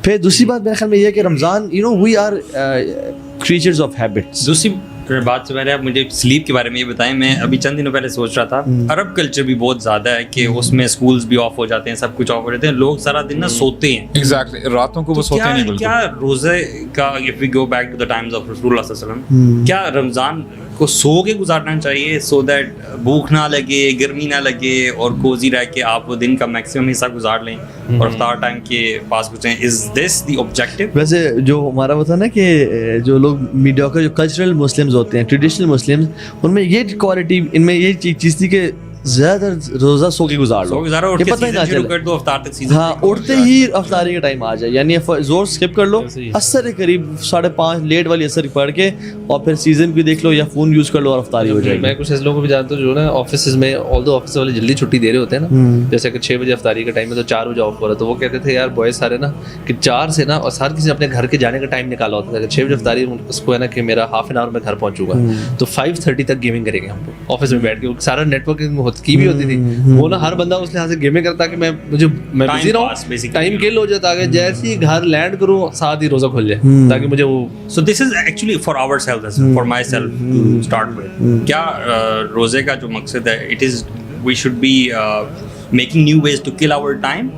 پھر دوسری بات میرے خیال میں یہ ہے کہ Ramzan we are creatures of habits. دوسری بات سے پہلے آپ مجھے سلیپ کے بارے میں یہ بتائیں. میں ابھی چند دنوں پہلے سوچ رہا تھا عرب کلچر بھی بہت زیادہ ہے کہ اس میں اسکولز بھی آف ہو جاتے ہیں, سب کچھ آف ہو جاتے ہیں, لوگ سارا دن نا سوتے ہیں. ایگزیکٹلی, راتوں کو وہ سوتے نہیں بالکل. کیا روزے کا, if we go back to the times of رسول اللہ صلی اللہ علیہ وسلم, کیا رمضان کو سو کے گزارنا چاہیے سو دیٹ بھوک نہ لگے, گرمی نہ لگے, اور کوزی رہ کے آپ وہ دن کا میکسیمم حصہ گزار لیں اور افطار ٹائم کے پاس پہنچیں؟ از دس دی آبجیکٹیو؟ ویسے جو ہمارا وہ تھا نا کہ جو لوگ میڈیا کا جو کلچرل مسلمز ہوتے ہیں, ٹریڈیشنل مسلمز, ان میں یہ کوالٹی, ان میں یہ چیز تھی کہ زیادہ تر روزہ سو کے گزار لو, کہ پتہ ہی نہ چلے. ہاں, اٹھتے ہی افطاری کا ٹائم آ جائے, یعنی زور اسکپ کر لو, عصر قریب 5:30 لیٹ والی عصر پڑھ کے, اور پھر سیزن بھی دیکھ لو یا فون یوز کر لو اور افطاری ہو جائے گی. میں کچھ ایسے لوگوں کو بھی جانتا ہوں جو نا آفسز میں, آل دو آفس والے جلدی چھٹی دے رہے ہوتے ہیں نا, جیسے کہ 6 بجے افطاری کا ٹائم ہے تو 4 بجے آف ہو رہا ہے, تو وہ کہتے تھے یار بوائز سارے نا کہ 4 سے نا, اور ہر کسی نے اپنے گھر کے جانے کا ٹائم نکالا ہوتا ہے کہ 6 بجے افطاری, اس کو ہے نا کہ میرا ہاف این آور میں گھر پہنچوں گا, تو 5:30 تک گیمنگ کریں گے ہم لوگ آفس میں بیٹھ کے. سارا نیٹ ورکنگ کی بھی ہوتی تھی, وہ نا ہر بندہ اس لحاظ سے گیمنگ کرتا کہ میں بزی رہوں, ٹائم کل ہو جاتا ہے, جیسے ہی گھر لینڈ کروں ساتھ ہی روزہ کھل جائے تاکہ مجھے وہ. So this is actually for ourself, for myself to start with. کیا روزے کا جو مقصد ہے, it is we should be making new ways to kill our time?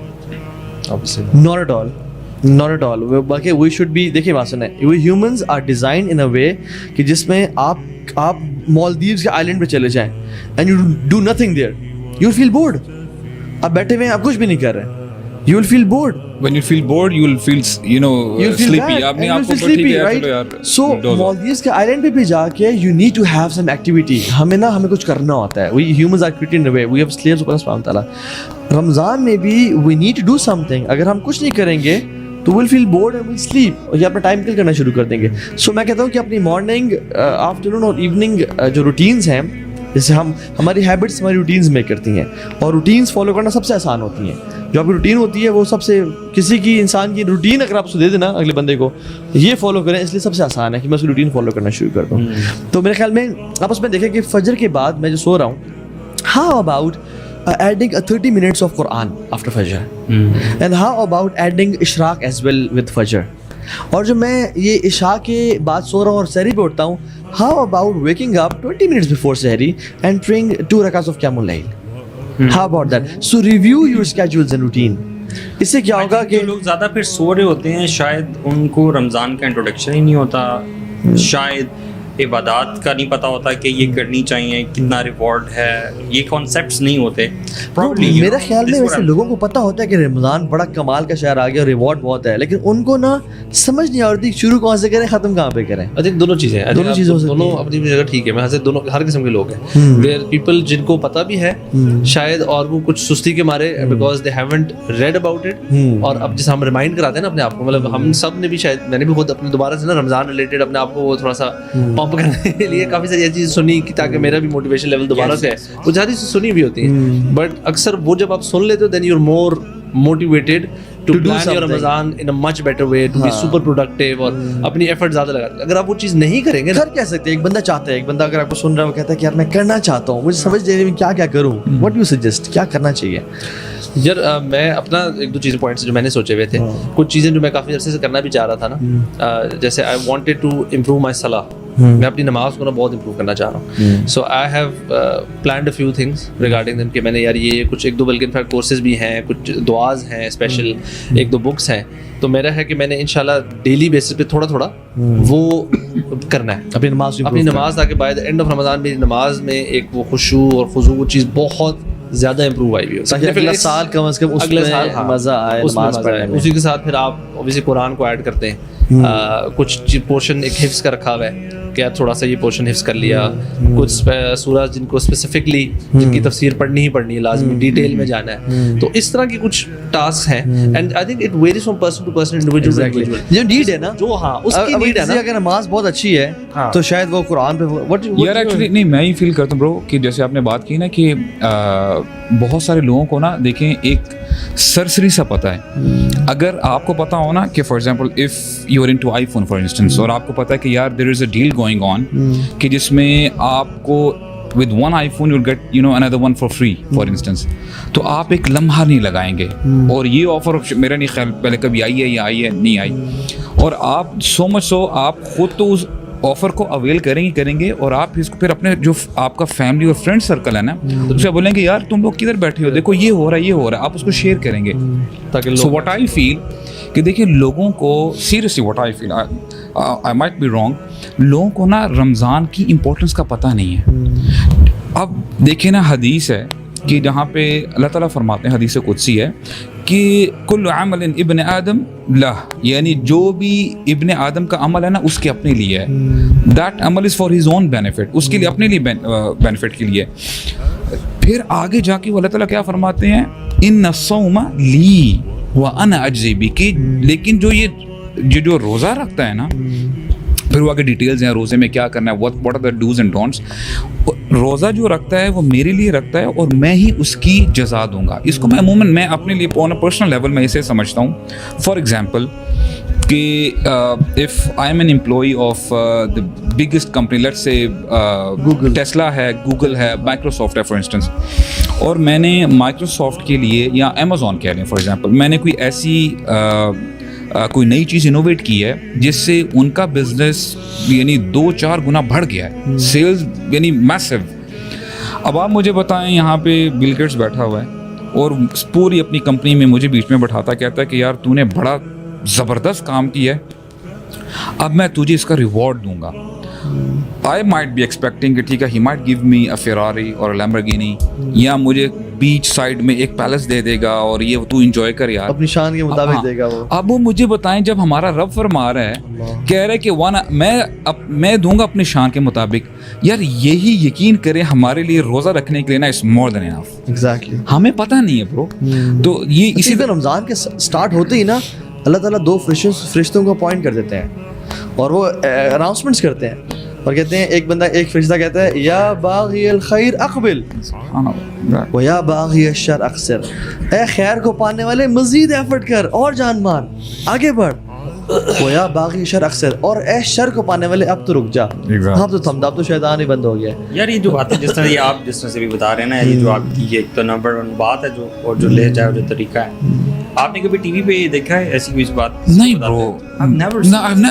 Not at all. Not at all. باقی we should be, دیکھیے بات سنیں, we humans are designed in a way کہ جس میں آپ مالدیوز کے آئلینڈ پہ چلے جائیں and you do nothing there, you will feel bored. آپ بیٹھے ہوئے ہیں, آپ کچھ بھی نہیں کر رہے, you will feel bored. When you feel bored, you will feel sleepy. اپنے آپ کو ٹھیک ہے چلو یار. So مالدیوز کے آئلینڈ پہ بھی جا کے you need to have some activity. ہمیں کچھ کرنا ہوتا ہے. We humans are created in a way. We have slaves of Allah subhanahu wa ta'ala. رمضان میں بھی we need to do something. اگر ہم کچھ نہیں کریں گے تو we'll feel bored and we'll sleep, اور یہ اپنا ٹائم کل کرنا شروع کر دیں گے. سو میں کہتا ہوں کہ اپنی مارننگ, آفٹرنون اور ایوننگ جو روٹینز ہیں, جیسے ہماری ہیبٹس ہماری روٹینز میک کرتی ہیں, اور روٹینز فالو کرنا سب سے آسان ہوتی ہیں. جو آپ کی روٹین ہوتی ہے وہ سب سے, کسی کی انسان کی روٹین اگر آپ اس کو دے دینا اگلے بندے کو یہ فالو کریں, اس لیے سب سے آسان ہے کہ میں اس کی روٹین فالو کرنا شروع کر دوں. تو میرے خیال میں آپ اس میں دیکھیں کہ فجر کے بعد میں جو سو رہا ہوں, how about adding 30 minutes of Quran after Fajr, and how about adding Ishraq as well with Fajr. اور جو میں یہ عشاء کے بعد سو رہا ہوں اور سحری پہ اٹھتا ہوں, how about waking up 20 minutes before sehri and praying 2 rakats of Qiyamul Layl. How about that? So review your schedules and routine. اس سے کیا ہوگا کہ لوگ زیادہ پھر سو رہے ہوتے ہیں, شاید ان کو رمضان کا انٹروڈکشن ہی نہیں ہوتا, شاید عبادات کا نہیں پتا ہوتا کہ یہ کرنی چاہیے, کتنا ریوارڈ ہے, یہ کانسیپٹس نہیں ہوتے. میرا خیال میں ویسے لوگوں کو پتا ہوتا ہے کہ رمضان بڑا کمال کا شہر آ گیا اور ریوارڈ بہت ہے, لیکن ان کو نا سمجھ نہیں آتی شروع کہاں سے کریں, ختم کہاں پہ کریں. دونوں چیزیں دونوں اپنی اپنی جگہ ٹھیک ہے. میں دونوں ہر قسم کے لوگ ہیں. دیر پیپل جن کو پتا بھی ہے شاید, اور وہ کچھ سستی کے مارے because they haven't read about it, اور اب جیسے ہم ریمائنڈ کراتے ہیں نا اپنے آپ کو, مطلب ہم سب نے بھی, شاید میں نے بھی خود اپنے دوبارہ سے نا رمضان ریلیٹڈ اپنے آپ کو تھوڑا سا پمپ کرنے کے لیے کافی ساری چیزیں سنی تاکہ میرا بھی موٹیویشن لیول دوبارہ سے ہے. وہ زیادہ سنی بھی ہوتی ہیں, بٹ اکثر وہ جب آپ سن لیتے ہو then you are more motivated to plan your Ramadan in a much better way, to be super productive, اور اپنی ایفرٹ زیادہ لگاتے. اگر آپ وہ چیز نہیں کریں گے, کر کہہ سکتے ہیں, ایک بندہ چاہتا ہے, ایک بندہ اگر آپ کو سن رہا ہے وہ کہتا ہے کہ یار میں کرنا چاہتا ہوں, مجھے سمجھ دے رہی میں کیا کروں, what do you suggest, کیا کرنا چاہیے؟ یار میں اپنا 2 چیزیں پوائنٹس جو میں نے سوچے ہوئے تھے, کچھ چیزیں جو میں کافی عرصے سے کرنا بھی چاہ رہا تھا نا, جیسے I wanted to improve my salah, میں اپنی نماز کو نا بہت امپروو کرنا چاہ رہا ہوں. So I have planned a few things regarding them, کہ میں نے یار یہ کچھ 1-2 بلکہ انفیکٹ کورسز بھی ہیں, کچھ دعاز ہیں اسپیشل, 1-2 بکس ہیں. تو میرا ہے کہ میں نے انشاءاللہ ڈیلی بیسس پہ تھوڑا تھوڑا وہ کرنا ہے اپنی نماز, تاکہ بائی دا اینڈ آف رمضان میری نماز میں ایک وہ خشوع اور خضوع چیز بہت زیادہ امپروو آئی ہوئی ہو, اگلا سال کم از کم اس میں مزہ آئے نماز پڑھنے میں. اسی کے ساتھ پھر آپ اوبیسلی قرآن کو ایڈ کرتے ہیں, کچھ پورشن ایک حفظ کا رکھا ہوا ہے کہ آپ تھوڑا سا یہ پورشن حفظ کر لیا, کچھ سورہ جن کو اسپیسیفکلی جن کی تفسیر پڑھنی ہی پڑھنی ہے, لازمی ڈیٹیل میں جانا ہے. تو اس طرح کی کچھ ٹاسک ہیں, and I think it varies from person to person, individual جو نیڈ ہے نا, جو ہاں اس کی نیڈ ہے نا. اگر نماز بہت اچھی ہے تو شاید وہ قرآن پہ یار ایکچولی نہیں, میں ہی فیل کرتا ہوں برو کہ جیسے آپ نے بات کی نا کہ بہت سارے لوگوں کو نا دیکھیں ایک سرسری سا پتہ ہے. اگر آپ کو پتہ ہو نا کہ for example if you are into iPhone for instance, اور آپ کو پتہ ہے کہ یار دیر از اے ڈیل گوئنگ آن کہ جس میں آپ کو with one iPhone you'll get another one for free for instance, تو آپ ایک لمحہ نہیں لگائیں گے اور یہ آفر میرا نہیں خیال پہلے کبھی آئی ہے یا آئی ہے نہیں آئی, اور آپ سو مچ سو آپ خود تو اس آفر کو اویل کریں گے اور آپ اس کو پھر اپنے جو آپ کا فیملی اور فرینڈ سرکل ہے نا اسے بولیں گے یار تم لوگ کدھر بیٹھے ہو, دیکھو یہ ہو رہا ہے, آپ اس کو شیئر کریں گے تاکہ سو واٹ آئی فیل کہ دیکھیں لوگوں کو seriously what I feel I might be wrong, لوگوں کو نا رمضان کی امپورٹنس کا پتہ نہیں ہے. اب دیکھیں نا حدیث ہے کہ جہاں پہ اللہ تعالیٰ فرماتے ہیں, حدیث قدسی ہے کہ کل عمل ابن آدم لہ, یعنی جو بھی ابن آدم کا عمل ہے نا اس کے اپنے لیے ہے, دیٹ عمل is for his own benefit, اس کے لیے اپنے لیے بینیفٹ کے لیے. پھر آگے جا کے وہ اللہ تعالیٰ کیا فرماتے ہیں, ان الصوم لی وانا اجزی بہ, کہ لیکن جو روزہ رکھتا ہے نا, پھر وہ آگے ڈیٹیلز ہیں روزے میں کیا کرنا ہے, what are the dos and don'ts. روزہ جو رکھتا ہے وہ میرے لیے رکھتا ہے اور میں ہی اس کی جزا دوں گا. اس کو میں عموماً میں اپنے لیے آن اے پرسنل لیول میں اسے سمجھتا ہوں. فار ایگزامپل کہ if I am an employee of the biggest company, let's say Tesla ہے, گوگل ہے, مائکروسافٹ ہے فار انسٹنس, اور میں نے مائکروسافٹ کے لیے یا امیزون کہہ لیں فار ایگزامپل, میں نے کوئی ایسی کوئی نئی چیز انوویٹ کی ہے جس سے ان کا بزنس یعنی 2-4 گنا بڑھ گیا ہے, سیلز یعنی میسو. اب آپ مجھے بتائیں, یہاں پہ بل گیٹس بیٹھا ہوا ہے اور پوری اپنی کمپنی میں مجھے بیچ میں بٹھاتا کہتا ہے کہ یار تو نے بڑا زبردست کام کیا ہے, اب میں تجھے اس کا ریوارڈ دوں گا. I might be expecting کہ ٹھیک ہے he might give me a Ferrari اور a Lamborghini, یا مجھے بیچ سائڈ میں ایک پیلس دے دے گا اور یہ تو انجوائے کر یار, اپنی شان کے مطابق دے گا وہ. اب وہ مجھے بتائیں جب ہمارا رب فرما رہا ہے, کہہ رہا ہے کہ میں دوں گا اپنی شان کے مطابق, یار یہی یقین کرے ہمارے لیے روزہ رکھنے کے لیے نا, it's more than enough. Exactly, ہمیں پتہ نہیں ہے برو. تو یہ اسی طرح رمضان کے سٹارٹ ہوتے ہی نا اللہ تعالیٰ 2 فرشتوں کو اپوائنٹ کر دیتے ہیں اور وہ اناؤنسمنٹس کرتے ہیں اور کہتے ہیں, ایک بندہ ایک فرشتہ کہتا ہے یا باغی الخیر اقبل و یا باغی الشر اقصر, اے خیر کو پانے والے مزید ایفرٹ کر اور جان مار آگے بڑھ, و یا باغی الشر اقصر, اور اے شر کو پانے والے اب تو رک جا, اب تو تھم, اب تو شیطان ہی بند ہو گیا. یار یہ جو بات ہے جس طرح یہ آپ جس طرح سے بھی بتا رہے ہیں نا, یہ جو آپ کی ایک تو نمبر 1 بات ہے جو, اور جو لے جائے جو طریقہ ہے, آپ نے کبھی ٹی وی پہ یہ دیکھا ہے ایسی کوئی بات؟ نہیں برو, I've never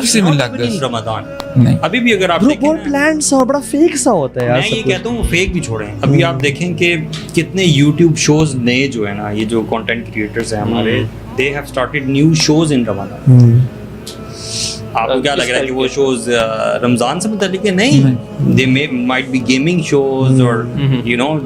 seen it like this. رمضان نہیں, ابھی بھی اگر آپ دیکھیں, بہت پلان سا بڑا فیک سا ہوتا ہے یار. میں یہ کہتا ہوں فیک بھی چھوڑیں, ابھی آپ دیکھیں کہ کتنے یوٹیوب شوز نئے جو ہے نا, یہ جو کانٹینٹ کریٹرز ہیں ہمارے, they have started new shows in رمضان. آپ کو کیا لگ رہا ہے کہ وہ شوز رمضان سے متعلق ہے؟ نہیں, they might be gaming shows or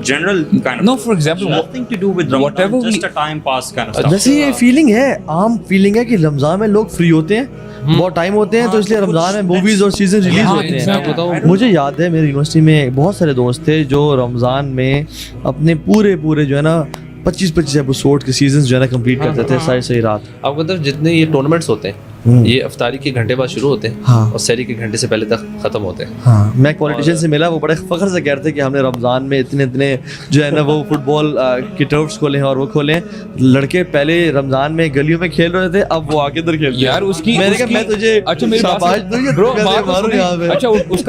general kind of, no, for example, nothing to do with Ramadan, just a time pass kind of stuff. جیسے یہ فیلنگ ہے, عام فیلنگ ہے کہ رمضان میں لوگ فری ہوتے ہیں, بہت ٹائم ہوتے ہیں, تو اس لیے رمضان میں موویز اور سیزن ریلیز ہوتے ہیں. مجھے یاد ہے میری یونیورسٹی میں بہت سارے دوست تھے جو رمضان میں اپنے پورے جو ہے نا 25 ایپیسوڈ کے سیزنز جو ہے نا کمپلیٹ کرتے تھے ساری رات. آپ کو مطلب جتنے یہ ٹورنامنٹس ہوتے ہیں یہ افطاری کے گھنٹے بعد شروع ہوتے ہیں اور سحری کے گھنٹے سے پہلے تک ختم ہوتے ہیں. ہاں, میں ایک پولیٹیشین سے ملا, وہ بڑے فخر سے کہہ رہے تھے کہ ہم نے رمضان میں اتنے جو ہے نا وہ فٹ بال کے ٹرفس کھولے ہیں اور وہ کھولے. لڑکے پہلے رمضان میں گلیوں میں کھیل رہے تھے, اب وہ آ کے ادھر کھیلتے ہیں. یار اس کی میں نے کہا میں تجھے اچھا میری بات, شاباش دوں, اچھا اس کا